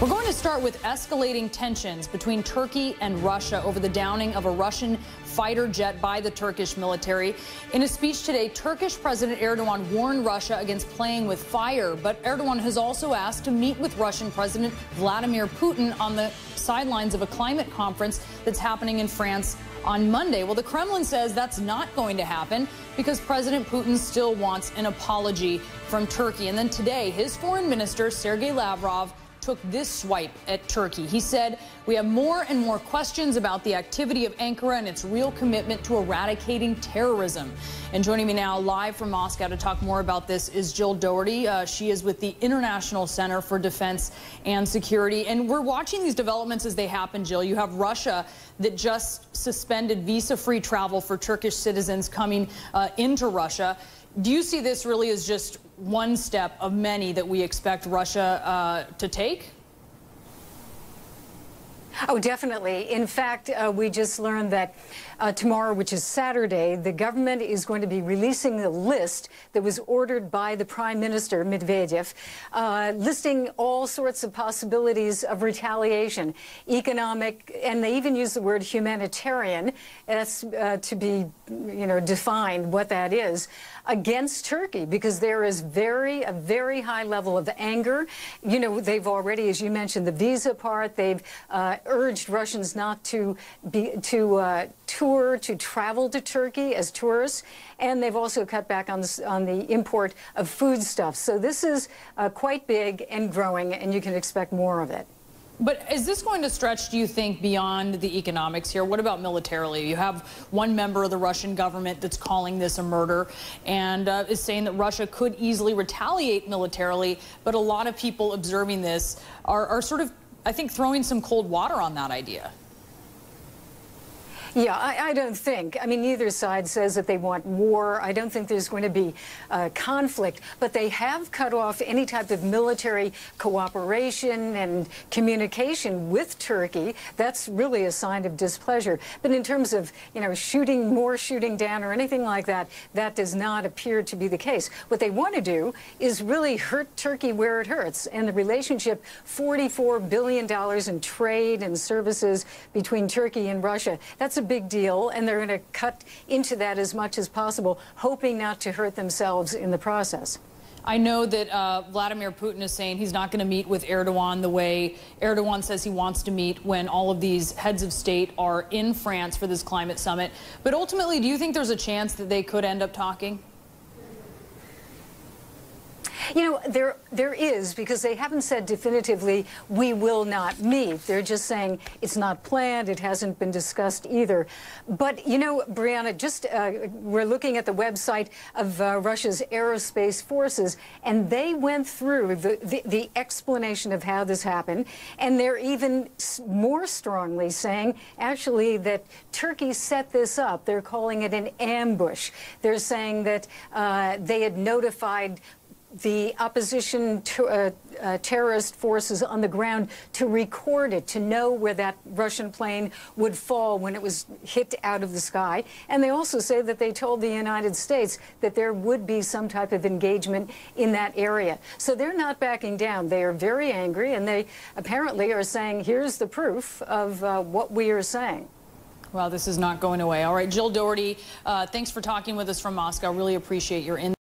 We're going to start with escalating tensions between Turkey and Russia over the downing of a Russian fighter jet by the Turkish military. In a speech today, Turkish President Erdogan warned Russia against playing with fire, but Erdogan has also asked to meet with Russian President Vladimir Putin on the sidelines of a climate conference that's happening in France on Monday. Well, the Kremlin says that's not going to happen because President Putin still wants an apology from Turkey. And then today, his foreign minister, Sergei Lavrov, took this swipe at Turkey. He said, "We have more and more questions about the activity of Ankara and its real commitment to eradicating terrorism." And joining me now live from Moscow to talk more about this is Jill Doherty. She is with the International Center for Defense and Security. And we're watching these developments as they happen, Jill. You have Russia that just suspended visa-free travel for Turkish citizens coming into Russia. Do you see this really as just one step of many that we expect Russia to take? Oh, definitely. In fact, we just learned that tomorrow, which is Saturday, the government is going to be releasing the list that was ordered by the Prime Minister, Medvedev, listing all sorts of possibilities of retaliation, economic, and they even use the word humanitarian, that's to be, defined what that is, against Turkey, because there is a very high level of anger. They've already, as you mentioned, the visa part, they've urged Russians not to travel to Turkey as tourists, and they've also cut back on the import of foodstuffs. So this is quite big and growing, and you can expect more of it. But is this going to stretch, do you think, beyond the economics here? What about militarily? You have one member of the Russian government that's calling this a murder and is saying that Russia could easily retaliate militarily, but a lot of people observing this are sort of, I think, throwing some cold water on that idea. Yeah, I don't think. I mean, neither side says that they want war. I don't think there's going to be conflict, but they have cut off any type of military cooperation and communication with Turkey. That's really a sign of displeasure. But in terms of, shooting down or anything like that, that does not appear to be the case. What they want to do is really hurt Turkey where it hurts. And the relationship, $44 billion in trade and services between Turkey and Russia, that's a big deal, and they're going to cut into that as much as possible, hoping not to hurt themselves in the process. I know that Vladimir Putin is saying he's not going to meet with Erdogan the way Erdogan says he wants to meet when all of these heads of state are in France for this climate summit. But ultimately, do you think there's a chance that they could end up talking? There is, because they haven't said definitively, we will not meet. They're just saying it's not planned, it hasn't been discussed either. But, Brianna, we're looking at the website of Russia's aerospace forces, and they went through the explanation of how this happened, and they're even more strongly saying, actually, that Turkey set this up. They're calling it an ambush. They're saying that they had notified the opposition terrorist forces on the ground to record it, to know where that Russian plane would fall when it was hit out of the sky. And they also say that they told the United States that there would be some type of engagement in that area. So they're not backing down. They are very angry, and they apparently are saying, here's the proof of what we are saying. Well, this is not going away. All right, Jill Doherty, thanks for talking with us from Moscow. Really appreciate your insight.